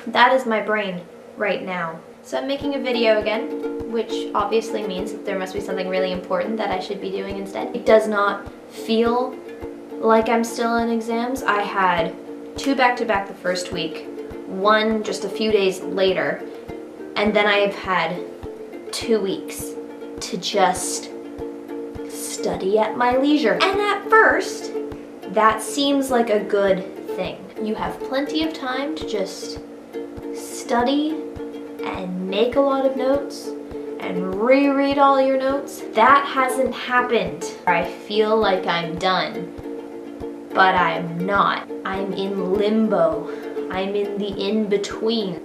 That is my brain right now. So I'm making a video again, which obviously means that there must be something really important that I should be doing instead. It does not feel like I'm still in exams. I had 2 back-to-back the first week, 1 just a few days later, and then I've had 2 weeks to just study at my leisure. And at first, that seems like a good thing. You have plenty of time to just study and make a lot of notes and reread all your notes. That hasn't happened. I feel like I'm done, but I'm not. I'm in limbo. I'm in the in-between.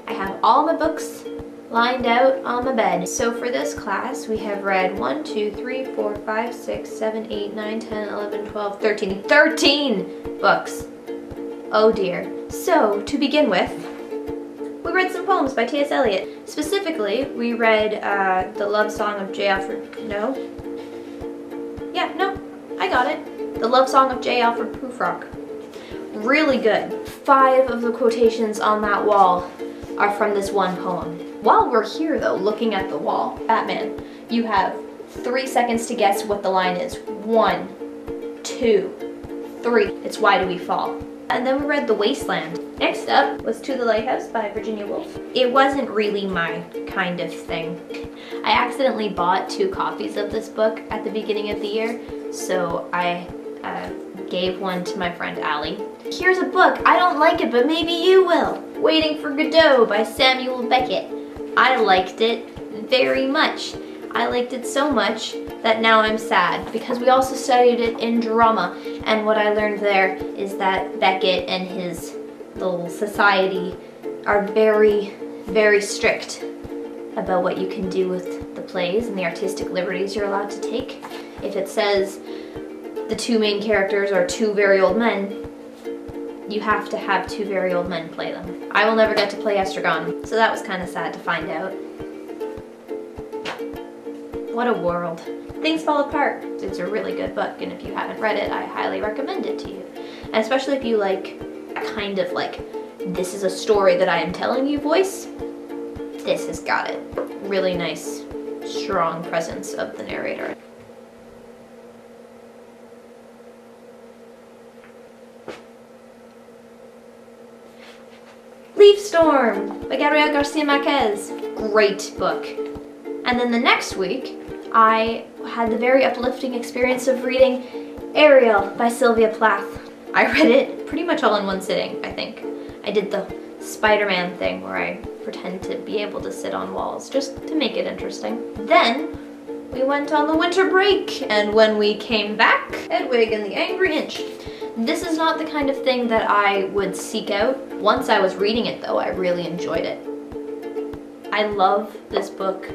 I have all my books lined out on my bed. So for this class, we have read 1, 2, 3, 4, 5, 6, 7, 8, 9, 10, 11, 12, 13. 13 books. Oh dear. So to begin with, we read some poems by T.S. Eliot. Specifically, we read The Love Song of J. Alfred... No? Yeah, no, I got it. The Love Song of J. Alfred Prufrock. Really good. 5 of the quotations on that wall are from this one poem. While we're here though, looking at the wall, Batman, you have 3 seconds to guess what the line is. 1, 2, 3. It's Why Do We Fall? And then we read The Wasteland. Next up was To the Lighthouse by Virginia Woolf. It wasn't really my kind of thing. I accidentally bought 2 copies of this book at the beginning of the year, so I gave one to my friend Allie. Here's a book, I don't like it, but maybe you will. Waiting for Godot by Samuel Beckett. I liked it very much. I liked it so much that now I'm sad, because we also studied it in drama, and what I learned there is that Beckett and his little society are very, very strict about what you can do with the plays and the artistic liberties you're allowed to take. If it says the 2 main characters are 2 very old men, you have to have 2 very old men play them. I will never get to play Estragon, so that was kind of sad to find out. What a world. Things Fall Apart. It's a really good book, and if you haven't read it, I highly recommend it to you. And especially if you like a kind of like, this is a story that I am telling you voice, this has got it. Really nice, strong presence of the narrator. Leaf Storm by Gabriel Garcia Marquez. Great book. And then the next week, I had the very uplifting experience of reading Ariel by Sylvia Plath. I read it pretty much all in one sitting, I think. I did the Spider-Man thing where I pretend to be able to sit on walls, just to make it interesting. Then, we went on the winter break, and when we came back, Hedwig and the Angry Inch. This is not the kind of thing that I would seek out. Once I was reading it though, I really enjoyed it. I love this book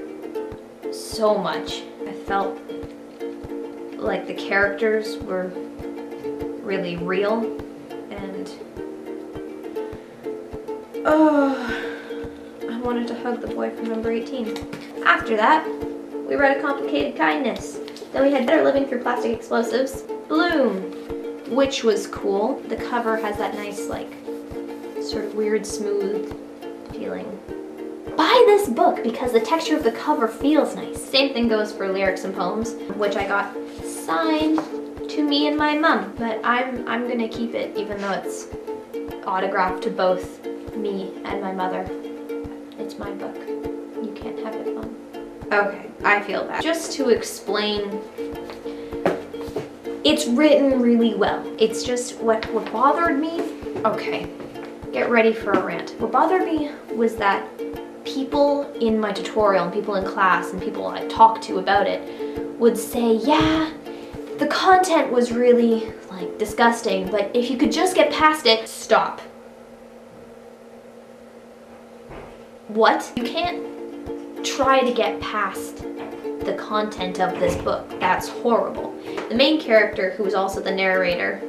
so much. I felt like the characters were really real, and I wanted to hug the boy from number 18. After that, we read A Complicated Kindness. Then we had Better Living Through Plastic Explosives, Bloom, which was cool. The cover has that nice, like, sort of weird, smooth feeling. Buy this book because the texture of the cover feels nice. Same thing goes for Lyrics and Poems, which I got signed to me and my mom, but I'm gonna keep it even though it's autographed to both me and my mother. It's my book. You can't have it, Mom. Okay, I feel bad. Just to explain, it's written really well. It's just what bothered me. Okay, get ready for a rant. What bothered me was that people in my tutorial and people in class and people I talked to about it would say, yeah, the content was really like disgusting, but if you could just get past it, stop. What? You can't try to get past the content of this book. That's horrible. The main character, who is also the narrator,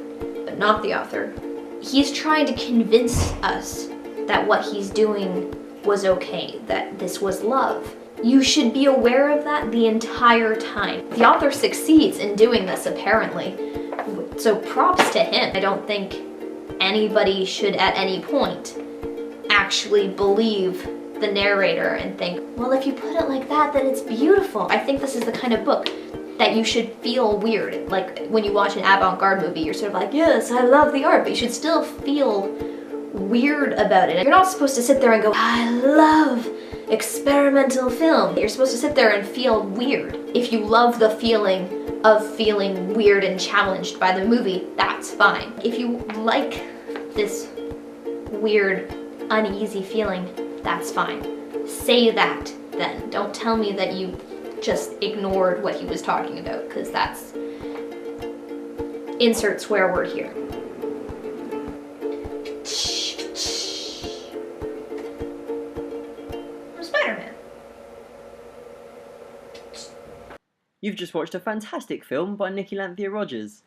but not the author, he's trying to convince us that what he's doing was okay, that this was love. You should be aware of that the entire time. The author succeeds in doing this, apparently, so props to him. I don't think anybody should at any point actually believe the narrator and think, well, if you put it like that, then it's beautiful. I think this is the kind of book that you should feel weird. Like when you watch an avant-garde movie, you're sort of like, yes, I love the art, but you should still feel weird about it. You're not supposed to sit there and go, I love experimental film. You're supposed to sit there and feel weird. If you love the feeling of feeling weird and challenged by the movie, that's fine. If you like this weird, uneasy feeling, that's fine. Say that then. Don't tell me that you just ignored what he was talking about, because that's... Insert swear word here. I'm Spider-Man. You've just watched a fantastic film by Nicky Lanthea Rogers.